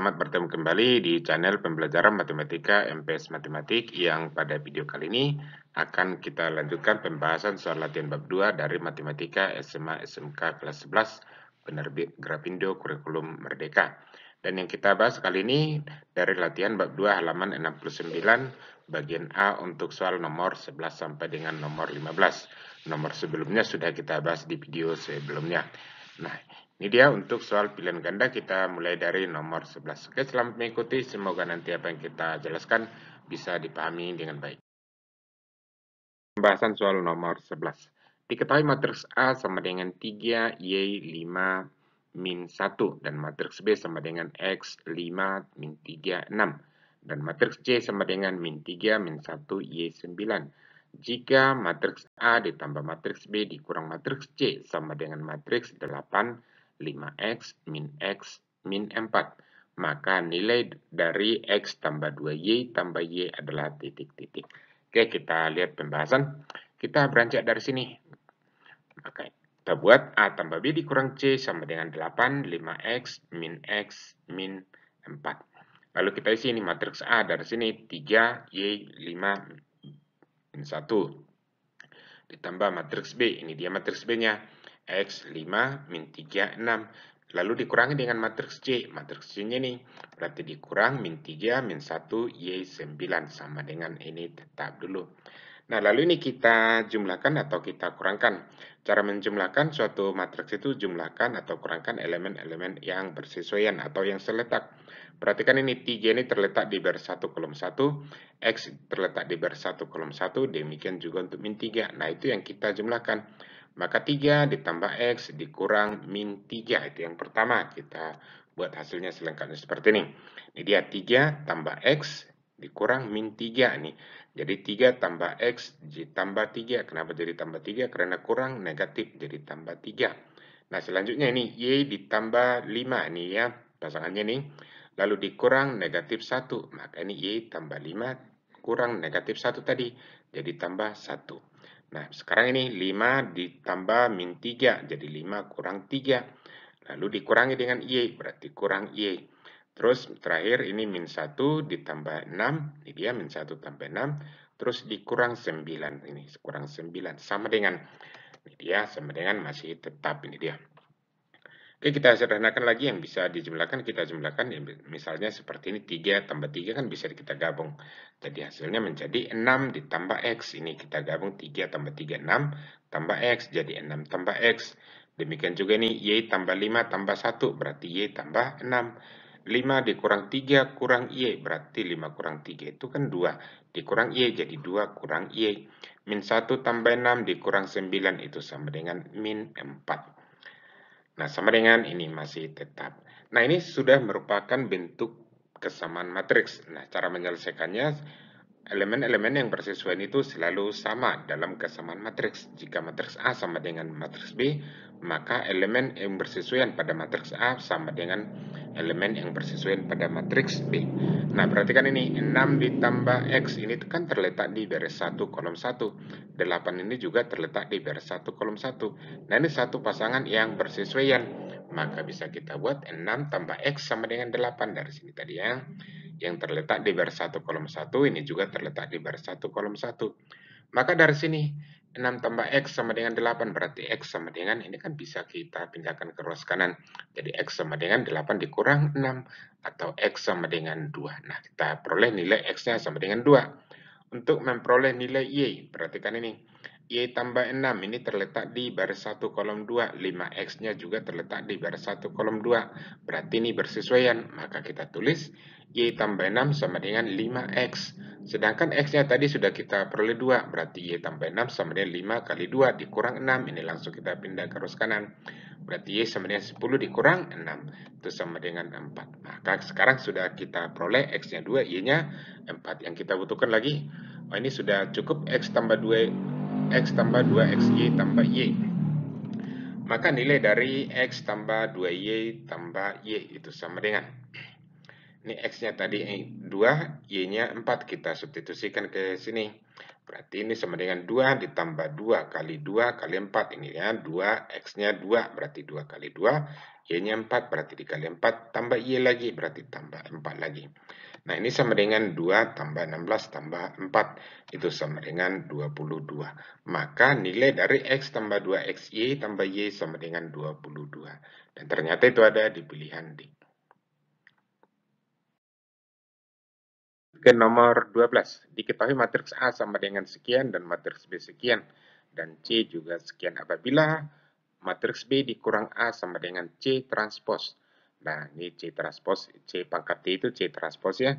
Selamat bertemu kembali di channel pembelajaran matematika MPS Matematik yang pada video kali ini akan kita lanjutkan pembahasan soal latihan bab 2 dari Matematika SMA SMK kelas 11 penerbit Grafindo Kurikulum Merdeka. Dan yang kita bahas kali ini dari latihan bab 2 halaman 69 bagian A untuk soal nomor 11 sampai dengan nomor 15. Nomor sebelumnya sudah kita bahas di video sebelumnya. Nah, ini dia untuk soal pilihan ganda, kita mulai dari nomor 11. Oke, selamat mengikuti. Semoga nanti apa yang kita jelaskan bisa dipahami dengan baik. Pembahasan soal nomor 11. Diketahui matriks A sama dengan 3Y5 min 1 dan matriks B sama dengan X5 min 3, 6. Dan matriks C sama dengan min 3 min 1 Y9. Jika matriks A ditambah matriks B dikurang matriks C sama dengan matriks 8, 5X min 4, maka nilai dari X tambah 2Y tambah Y adalah titik-titik. Oke, kita lihat pembahasan. Kita beranjak dari sini. Oke, kita buat A tambah B dikurang C sama dengan 8, 5X min 4. Lalu kita isi ini matriks A dari sini 3Y5 min 1. Ditambah matriks B, ini dia matriks B-nya. X5 min 3, 6. Lalu dikurangi dengan matriks C. Matriks C-nya nih, berarti dikurang min 3, min 1, Y9. Sama dengan ini tetap dulu. Nah, lalu ini kita jumlahkan atau kita kurangkan. Cara menjumlahkan suatu matriks itu jumlahkan atau kurangkan elemen-elemen yang bersesuaian atau yang seletak. Perhatikan ini 3 ini terletak di baris 1 kolom 1, X terletak di baris 1 kolom 1, demikian juga untuk min 3. Nah, itu yang kita jumlahkan. Maka 3 ditambah X dikurang min 3. Itu yang pertama. Kita buat hasilnya selengkapnya seperti ini. Ini dia 3 tambah X dikurang min 3 nih. Jadi 3 tambah X ditambah 3. Kenapa jadi tambah 3? Karena kurang negatif jadi tambah 3. Nah, selanjutnya ini Y ditambah 5 nih ya. Pasangannya nih. Lalu dikurang negatif 1. Maka ini Y tambah 5 kurang negatif 1 tadi. Jadi tambah 1. Nah, sekarang ini 5 ditambah min 3. Jadi 5 kurang 3. Lalu dikurangi dengan Y. Berarti kurang Y. Terus terakhir ini min 1 ditambah 6. Ini dia min 1 tambah 6. Terus dikurang 9. Ini kurang 9. Sama dengan, ini dia sama dengan masih tetap ini dia. Oke, kita sederhanakan lagi yang bisa dijumlahkan, kita jumlahkan. Misalnya seperti ini, 3 tambah 3 kan bisa kita gabung. Jadi hasilnya menjadi 6 ditambah X. Ini kita gabung 3 tambah 3, 6 tambah X. Jadi 6 tambah X. Demikian juga nih, Y tambah 5 tambah 1, berarti Y tambah 6. 5 dikurang 3 kurang Y, berarti 5 kurang 3 itu kan 2. Dikurang Y, jadi 2 kurang Y. Min 1 tambah 6 dikurang 9, itu sama dengan min 4. Nah, sama dengan ini masih tetap. Nah, ini sudah merupakan bentuk kesamaan matriks. Nah, cara menyelesaikannya, elemen-elemen yang bersesuaian itu selalu sama dalam kesamaan matriks. Jika matriks A sama dengan matriks B, maka elemen yang bersesuaian pada matriks A sama dengan elemen yang bersesuaian pada matriks B. Nah, perhatikan ini, 6 ditambah X ini kan terletak di baris 1 kolom 1. 8 ini juga terletak di baris 1 kolom 1. Nah, ini satu pasangan yang bersesuaian. Maka bisa kita buat 6 tambah X sama dengan 8 dari sini tadi ya. Yang terletak di baris 1 kolom 1, ini juga terletak di baris 1 kolom 1. Maka dari sini 6 tambah X sama dengan 8, berarti X sama dengan, ini kan bisa kita pindahkan ke ruas kanan. Jadi X sama dengan 8 dikurang 6, atau X sama dengan 2. Nah, kita peroleh nilai X-nya sama dengan 2. Untuk memperoleh nilai Y, perhatikan ini. Y tambah 6 ini terletak di baris 1 kolom 2. 5X-nya juga terletak di baris 1 kolom 2. Berarti ini bersesuaian. Maka kita tulis Y tambah 6 sama dengan 5X. Sedangkan X-nya tadi sudah kita peroleh 2. Berarti Y tambah 6 sama dengan 5 kali 2 dikurang 6. Ini langsung kita pindah ke arus kanan. Berarti Y sama dengan 10 dikurang 6. Itu sama dengan 4. Maka sekarang sudah kita peroleh X-nya 2, Y-nya 4. Yang kita butuhkan lagi, oh ini sudah cukup X tambah 2, X tambah 2, XY tambah Y. Maka nilai dari X tambah 2Y tambah Y itu sama dengan, ini X-nya tadi 2, Y-nya 4. Kita substitusikan ke sini. Berarti ini sama dengan 2 ditambah 2 kali 2 kali 4. Ini ya, 2, X-nya 2, berarti 2 kali 2. Y-nya 4, berarti dikali 4. Tambah Y lagi, berarti tambah 4 lagi. Nah, ini sama dengan 2 tambah 16 tambah 4. Itu sama dengan 22. Maka nilai dari X tambah 2XY tambah Y sama dengan 22. Dan ternyata itu ada di pilihan D. Ke nomor 12, diketahui matriks A sama dengan sekian dan matriks B sekian, dan C juga sekian apabila matriks B dikurang A sama dengan C transpos. Nah, ini C transpos, C pangkat T itu C transpos ya.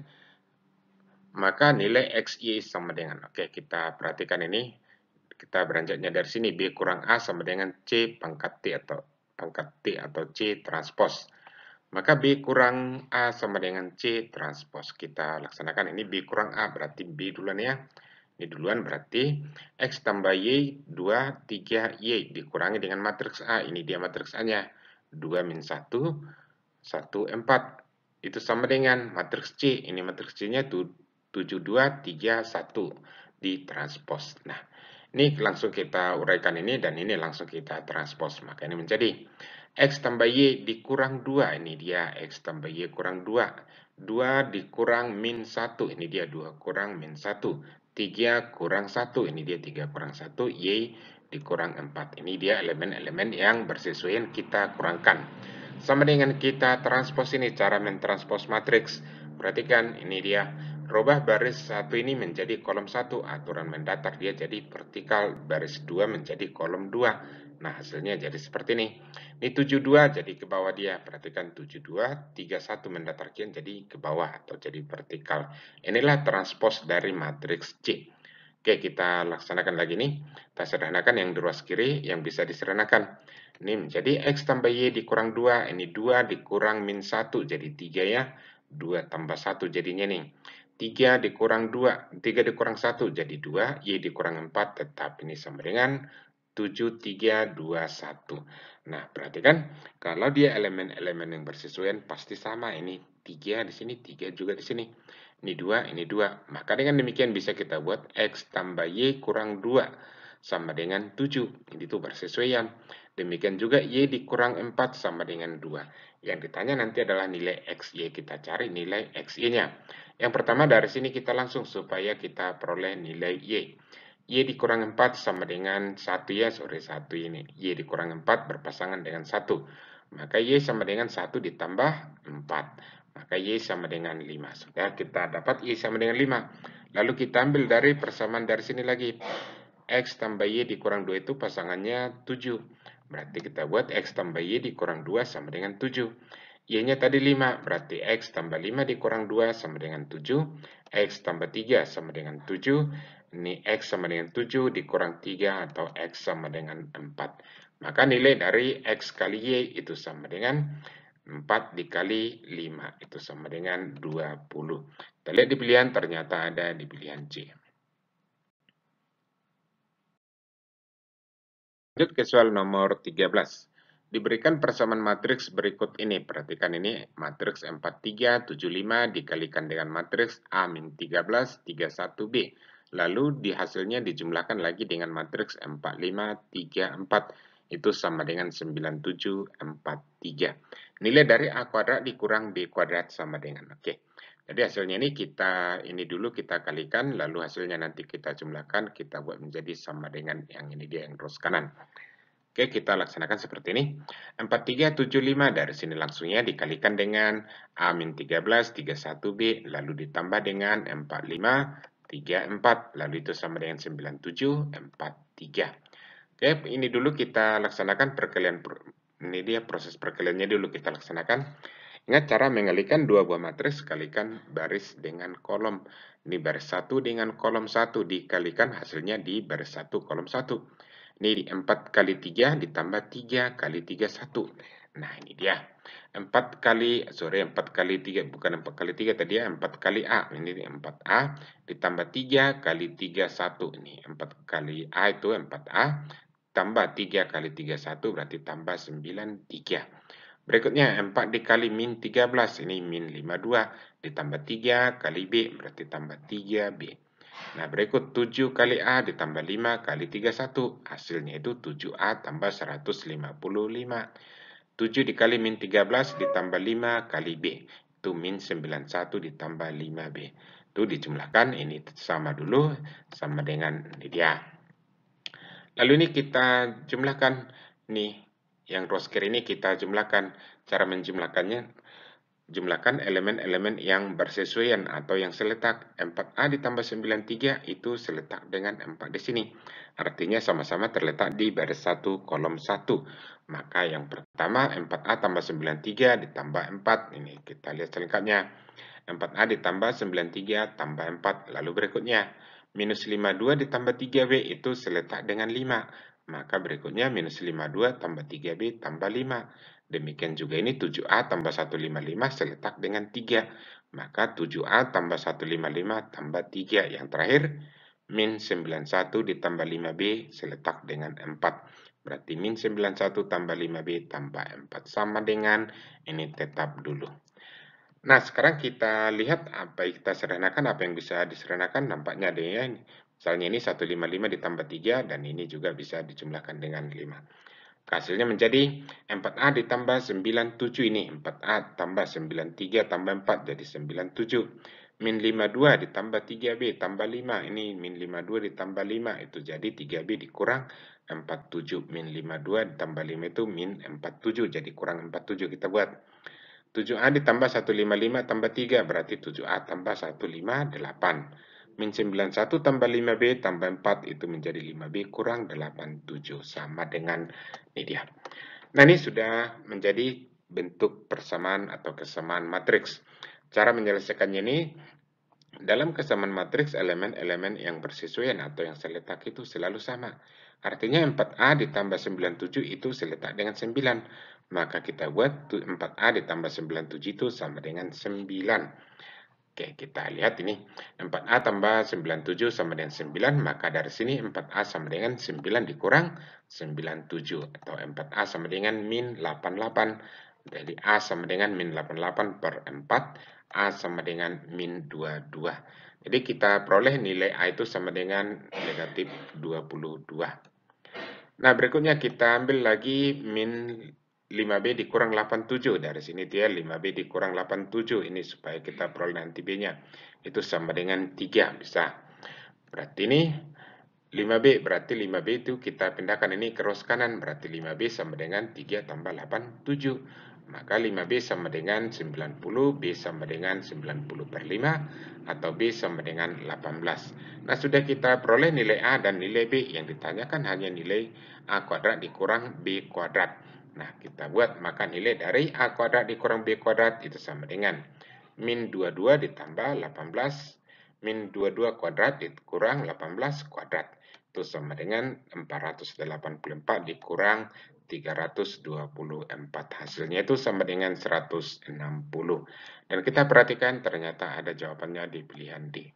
Maka nilai XY sama dengan, oke kita perhatikan ini, kita beranjaknya dari sini, B kurang A sama dengan C pangkat T atau C transpos. Maka B kurang A sama dengan C transpos. Kita laksanakan ini B kurang A, berarti B duluan ya. Ini duluan berarti X tambah Y, 2, 3, Y. Dikurangi dengan matriks A. Ini dia matriks A-nya. 2 min 1, 1, 4. Itu sama dengan matriks C. Ini matriks C-nya 7, 2, 3, 1. Ditranspos. Nah, ini langsung kita uraikan ini dan ini langsung kita transpos. Maka ini menjadi X tambah Y dikurang 2, ini dia X tambah Y kurang 2. 2 dikurang min 1, ini dia 2 kurang min 1. 3 kurang 1, ini dia 3 kurang 1. Y dikurang 4. Ini dia elemen-elemen yang bersesuaian kita kurangkan. Sama dengan kita transpos ini, cara mentranspos matriks. Perhatikan, ini dia. Rubah baris 1 ini menjadi kolom 1. Aturan mendatar dia jadi vertikal. Baris 2 menjadi kolom 2. Nah, hasilnya jadi seperti ini. Ini 72 jadi ke bawah dia. Perhatikan 72, 31 mendatar kian jadi ke bawah atau jadi vertikal. Inilah transpos dari matriks C. Oke, kita laksanakan lagi nih. Kita sederhanakan yang di ruas kiri yang bisa disederhanakan. Ini menjadi X tambah Y dikurang 2. Ini 2 dikurang min 1 jadi 3 ya. 2 tambah 1 jadinya nih. 3 dikurang 2. 3 dikurang 1 jadi 2. Y dikurang 4 tetap ini sama dengan 7, 3, 2, 1. Nah, perhatikan kalau dia elemen-elemen yang bersesuaian pasti sama. Ini 3 di sini, 3 juga di sini. Ini 2, ini 2. Maka dengan demikian bisa kita buat X tambah Y kurang 2 sama dengan 7. Ini tuh bersesuaian. Demikian juga Y dikurang 4 sama dengan 2. Yang ditanya nanti adalah nilai XY. Kita cari nilai XY-nya. Yang pertama dari sini kita langsung supaya kita peroleh nilai Y. Y dikurang 4 sama dengan 1 ya, 1 ini. Y dikurang 4 berpasangan dengan 1. Maka Y sama dengan 1 ditambah 4. Maka Y sama dengan 5. Sudah kita dapat Y sama dengan 5. Lalu kita ambil dari persamaan dari sini lagi. X tambah Y dikurang 2 itu pasangannya 7. Berarti kita buat X tambah Y dikurang 2 sama dengan 7. Y-nya tadi 5, berarti X tambah 5 dikurang 2 sama dengan 7. X tambah 3 sama dengan 7. Ini X sama dengan 7 dikurang 3 atau X sama dengan 4. Maka nilai dari X kali Y itu sama dengan 4 dikali 5. Itu sama dengan 20. Kita lihat di pilihan, ternyata ada di pilihan C. Lanjut ke soal nomor 13. Diberikan persamaan matriks berikut ini. Perhatikan ini, matriks 4375 dikalikan dengan matriks A-13, 31B. Lalu di hasilnya dijumlahkan lagi dengan matriks 4534. Itu sama dengan 9743. Nilai dari A kuadrat dikurang B kuadrat sama dengan, oke. Jadi hasilnya ini dulu kita kalikan, lalu hasilnya nanti kita jumlahkan, kita buat menjadi sama dengan yang ini dia yang terus kanan. Oke, kita laksanakan seperti ini. 4375 dari sini langsungnya dikalikan dengan A-13, 31B, lalu ditambah dengan 4534, lalu itu sama dengan 9743. Oke, ini dulu kita laksanakan perkalian, ini dia proses perkaliannya dulu kita laksanakan. Ingat cara mengalikan dua buah matriks, kalikan baris dengan kolom. Ini baris 1 dengan kolom 1, dikalikan hasilnya di baris 1 kolom 1. Ini 4 kali 3 ditambah 3 kali 3, 1. Nah, ini dia. 4 kali 3, bukan 4 kali 3 tadi ya, 4 kali A. Ini 4A ditambah 3 kali 3, 1. Ini 4 kali A itu 4A, tambah 3 kali 3, 1, berarti tambah 9, 3. Berikutnya 4 dikali min 13, ini min 52, ditambah 3 kali B, berarti tambah 3B. Nah, berikut 7 kali A ditambah 5 kali 31. Hasilnya itu 7A tambah 155. 7 dikali min 13 ditambah 5 kali B. Itu min 91 ditambah 5B. Itu dijumlahkan, ini sama dulu, sama dengan ini dia. Lalu ini kita jumlahkan, nih, yang rosker ini kita jumlahkan. Cara menjumlahkannya, jumlahkan elemen-elemen yang bersesuaian atau yang seletak. 4A ditambah 93 itu seletak dengan 4 di sini. Artinya sama-sama terletak di baris 1 kolom 1. Maka yang pertama 4A tambah 93 ditambah 4. Ini kita lihat selengkapnya. 4A ditambah 93 tambah 4. Lalu berikutnya minus 52 ditambah 3B itu seletak dengan 5. Maka berikutnya minus 52 tambah 3B tambah 5. Demikian juga ini 7A tambah 155 seletak dengan 3. Maka 7A tambah 155 tambah 3. Yang terakhir, min 91 ditambah 5B seletak dengan 4. Berarti min 91 tambah 5B tambah 4. Sama dengan ini tetap dulu. Nah, sekarang kita lihat apa yang kita sederhanakan, apa yang bisa disederhanakan. Nampaknya ada ya. Misalnya ini 155 ditambah 3 dan ini juga bisa dijumlahkan dengan 5. Hasilnya menjadi 4A ditambah 97 ini. 4A tambah 93 tambah 4 jadi 97. Min 52 ditambah 3B tambah 5. Ini min 52 ditambah 5 itu jadi 3B dikurang 47. Min 52 ditambah 5 itu min 47 jadi kurang 47 kita buat. 7A ditambah 155 tambah 3 berarti 7A tambah 158. Min 91 tambah 5B tambah 4 itu menjadi 5B kurang 87. Sama dengan ini dia. Nah, ini sudah menjadi bentuk persamaan atau kesamaan matriks. Cara menyelesaikannya ini, dalam kesamaan matriks elemen-elemen yang bersesuaian atau yang seletak itu selalu sama. Artinya 4A ditambah 97 itu seletak dengan 9. Maka kita buat 4A ditambah 97 itu sama dengan 9. Oke, kita lihat ini. 4A tambah 97 sama dengan 9, maka dari sini 4A sama dengan 9 dikurang 97. Atau 4A sama dengan min 88. Jadi A sama dengan min 88 per 4. A sama dengan min 22. Jadi kita peroleh nilai A itu sama dengan negatif 22. Nah, berikutnya kita ambil lagi min 5B dikurang 87. Dari sini dia 5B dikurang 87. Ini supaya kita peroleh nanti B-nya. Itu sama dengan 3. Bisa. Berarti ini 5B. Berarti 5B itu kita pindahkan ini ke ros kanan. Berarti 5B sama dengan 3 tambah 8, 7. Maka 5B sama dengan 90. B sama dengan 90 per 5. Atau B sama dengan 18. Nah, sudah kita peroleh nilai A dan nilai B. Yang ditanyakan hanya nilai A kuadrat dikurang B kuadrat. Nah, kita buat, maka nilai dari A kuadrat dikurang B kuadrat itu sama dengan min 22 ditambah 18, min 22 kuadrat dikurang 18 kuadrat. Itu sama dengan 484 dikurang 324. Hasilnya itu sama dengan 160. Dan kita perhatikan ternyata ada jawabannya di pilihan D.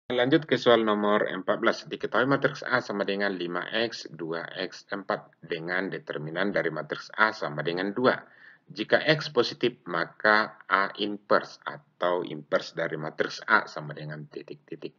Lanjut ke soal nomor 14. Diketahui matriks A sama dengan 5X, 2X, 4 dengan determinan dari matriks A sama dengan 2. Jika X positif, maka A inverse atau inverse dari matriks A sama dengan titik-titik.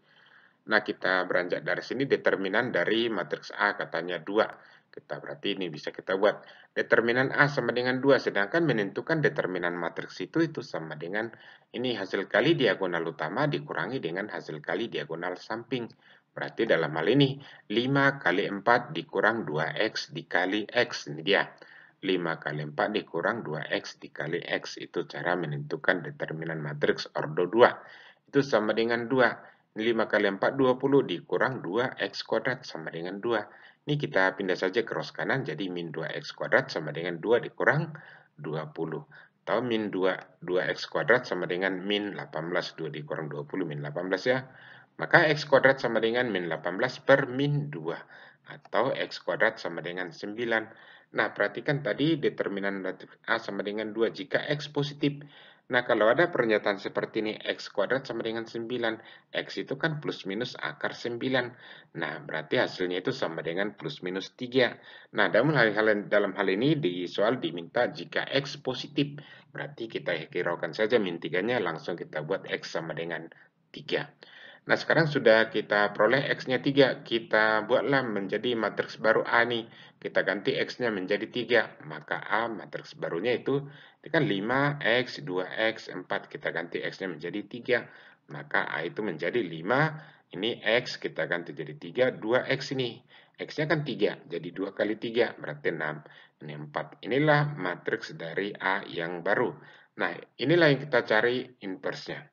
Nah, kita beranjak dari sini, determinan dari matriks A katanya 2. Kita berarti ini bisa kita buat. Determinan A sama dengan 2, sedangkan menentukan determinan matriks itu sama dengan ini hasil kali diagonal utama dikurangi dengan hasil kali diagonal samping. Berarti dalam hal ini 5 kali 4 dikurang 2X dikali X. Ini dia. 5 kali 4 dikurang 2X dikali X. Itu cara menentukan determinan matriks ordo 2. Itu sama dengan 2. 5 kali 4, 20 dikurang 2X kuadrat sama dengan 2. Ini kita pindah saja ke ros kanan, jadi min 2X kuadrat sama dengan 2 dikurang 20. Atau min 2X kuadrat sama dengan min 18. 2 dikurang 20, min 18 ya. Maka X kuadrat sama dengan min 18 per min 2. Atau X kuadrat sama dengan 9. Nah, perhatikan tadi determinan A sama dengan 2. Jika X positif, Nah, kalau ada pernyataan seperti ini, X kuadrat sama dengan 9. X itu kan plus minus akar 9. Nah, berarti hasilnya itu sama dengan plus minus 3. Nah, dalam hal ini di soal diminta jika X positif. Berarti kita hiraukan saja min 3-nya, langsung kita buat X sama dengan 3. Nah, sekarang sudah kita peroleh X-nya 3. Kita buatlah menjadi matriks baru A nih. Kita ganti X-nya menjadi 3. Maka A matriks barunya itu kan 5X, 2X, 4. Kita ganti X-nya menjadi 3. Maka A itu menjadi 5. Ini X kita ganti jadi 3. 2X ini. X-nya kan 3. Jadi 2 kali 3 berarti 6. Ini 4. Inilah matriks dari A yang baru. Nah, inilah yang kita cari inverse-nya.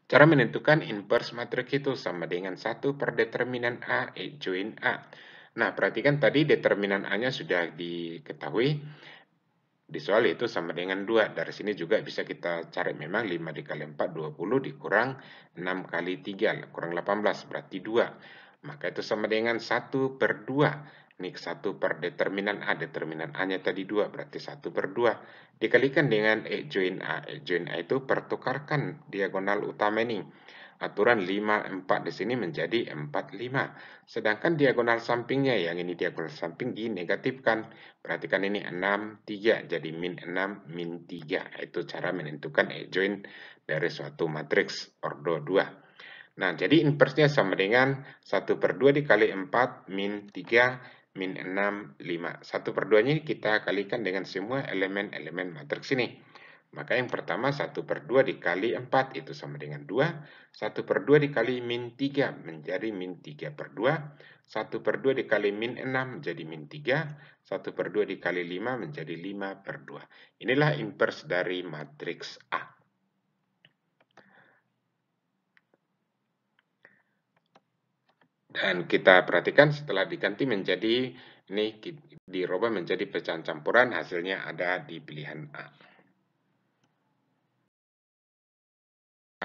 Cara menentukan inverse matriks itu sama dengan 1 per determinan A, E join A. Nah, perhatikan tadi determinan A-nya sudah diketahui. Di soal itu sama dengan 2. Dari sini juga bisa kita cari memang 5 dikali 4, 20 dikurang 6 kali 3, kurang 18, berarti 2. Maka itu sama dengan 1 per 2. Ini 1 per determinan A-nya tadi 2, berarti 1 per 2. Dikalikan dengan E join A. E join A itu pertukarkan diagonal utama ini. Aturan 5, 4 di sini menjadi 4, 5. Sedangkan diagonal sampingnya, yang ini diagonal samping dinegatifkan. Perhatikan ini 6, 3. Jadi min 6, min 3. Itu cara menentukan E join dari suatu matriks ordo 2. Nah, jadi inverse-nya sama dengan 1 per 2 dikali 4, min 3, min 6, 5. 1 per 2-nya kita kalikan dengan semua elemen-elemen matriks ini. Maka yang pertama 1 per 2 dikali 4 itu sama dengan 2. 1 per 2 dikali min 3 menjadi min 3 per 2. 1 per 2 dikali min 6 menjadi min 3. 1 per 2 dikali 5 menjadi 5 per 2. Inilah inverse dari matriks A. Dan kita perhatikan setelah diganti menjadi, ini dirubah menjadi pecahan campuran, hasilnya ada di pilihan A.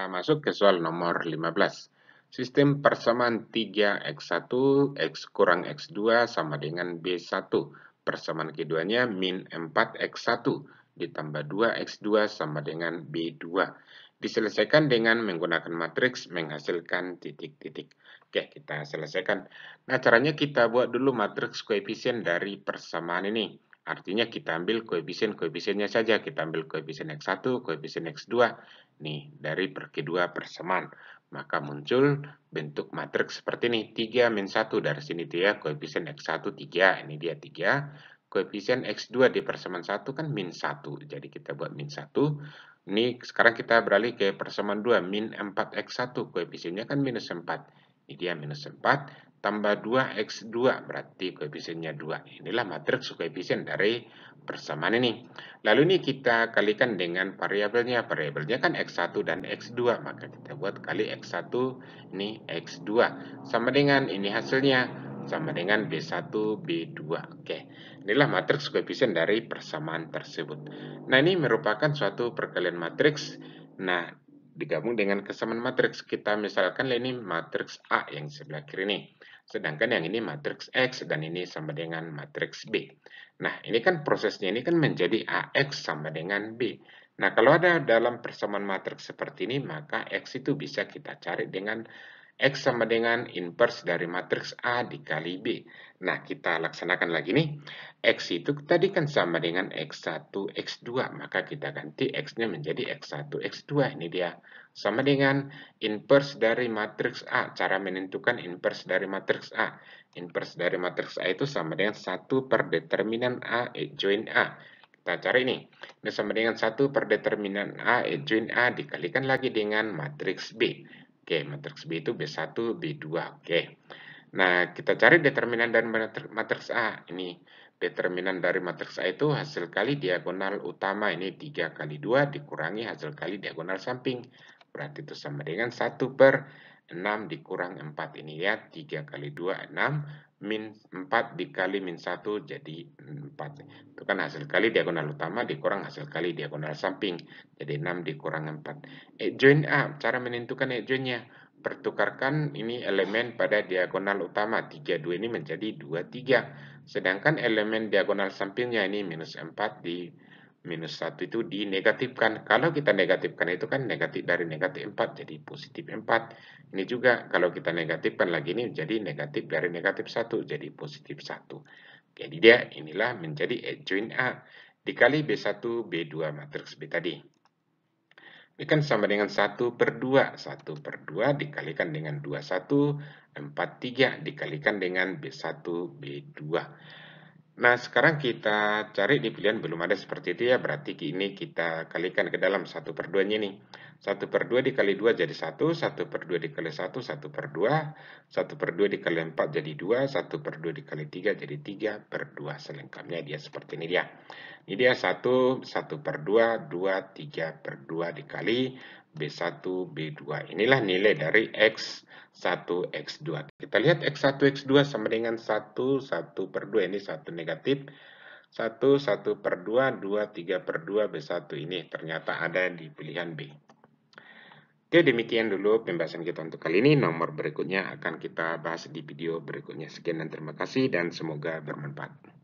Masuk ke soal nomor 15. Sistem persamaan 3x1, x kurang x2 sama dengan b1. Persamaan keduanya min 4x1 ditambah 2x2 sama dengan b2. Diselesaikan dengan menggunakan matriks menghasilkan titik-titik. Oke, kita selesaikan. Nah, caranya kita buat dulu matriks koefisien dari persamaan ini. Artinya kita ambil koefisien-koefisiennya saja. Kita ambil koefisien x1, koefisien x2. Nih, dari kedua persamaan. Maka muncul bentuk matriks seperti ini. 3 min 1 dari sini itu ya. Koefisien x1 3. Ini dia 3. Koefisien x2 di persamaan 1 kan min 1. Jadi kita buat min 1. Ini sekarang kita beralih ke persamaan 2. Min 4x1. Koefisiennya kan minus 4. Ini dia minus 4 tambah 2x2 berarti koefisiennya 2. Inilah matriks koefisien dari persamaan ini. Lalu ini kita kalikan dengan variabelnya. Variabelnya kan x1 dan x2. Maka kita buat kali x1 ini x2. Sama dengan ini hasilnya. Sama dengan B1, B2. Oke. Inilah matriks koefisien dari persamaan tersebut. Nah, ini merupakan suatu perkalian matriks. Nah, digabung dengan kesamaan matriks. Kita misalkan ini matriks A yang sebelah kiri ini. Sedangkan yang ini matriks X dan ini sama dengan matriks B. Nah, ini kan prosesnya ini kan menjadi AX sama dengan B. Nah, kalau ada dalam persamaan matriks seperti ini, maka X itu bisa kita cari dengan X sama dengan inverse dari matriks A dikali B. Nah, kita laksanakan lagi nih. X itu tadi kan sama dengan X1, X2. Maka kita ganti X-nya menjadi X1, X2. Ini dia. Sama dengan inverse dari matriks A. Cara menentukan inverse dari matriks A. Inverse dari matriks A itu sama dengan 1 per determinan A, E join A. Kita cari ini. Ini sama dengan 1 per determinan A, E join A dikalikan lagi dengan matriks B. Oke, matriks B itu B1, B2. Oke. Nah, kita cari determinan dari matriks A. Ini determinan dari matriks A itu hasil kali diagonal utama. Ini 3 kali 2 dikurangi hasil kali diagonal samping. Berarti itu sama dengan 1 per 6 dikurang 4. Ini ya, 3 kali 2, 6. Min 4 dikali min 1 jadi 4. Itu kan hasil kali diagonal utama dikurang hasil kali diagonal samping. Jadi 6 dikurang 4. E join A, cara menentukan E join-nya. Pertukarkan ini elemen pada diagonal utama. 3, 2 ini menjadi 2, 3. Sedangkan elemen diagonal sampingnya ini minus 4 minus 1 itu dinegatifkan. Kalau kita negatifkan itu kan negatif dari negatif 4 jadi positif 4. Ini juga kalau kita negatifkan lagi ini jadi negatif dari negatif 1 jadi positif 1. Jadi dia inilah menjadi adjoint A dikali B1, B2 matriks B tadi. Ini kan sama dengan 1 per 2. 1 per 2 dikalikan dengan 21, 43 dikalikan dengan B1, B2. Nah, sekarang kita cari di pilihan belum ada seperti itu ya, berarti ini kita kalikan ke dalam 1 per 2-nya nih. 1 per 2 dikali 2 jadi 1, 1 per 2 dikali 1, 1 per 2, 1 per 2 dikali 4 jadi 2, 1 per 2 dikali 3 jadi 3 per 2. Selengkapnya dia seperti ini dia. Ini dia 1, 1 per 2, 2, 3 per 2 dikali B1, B2. Inilah nilai dari X1, X2. Kita lihat X1, X2 sama dengan 1, 1 per 2. Ini 1 negatif. 1, 1 per 2, 2, 3 per 2, B1. Ini ternyata ada di pilihan B. Oke, demikian dulu pembahasan kita untuk kali ini. Nomor berikutnya akan kita bahas di video berikutnya. Sekian dan terima kasih dan semoga bermanfaat.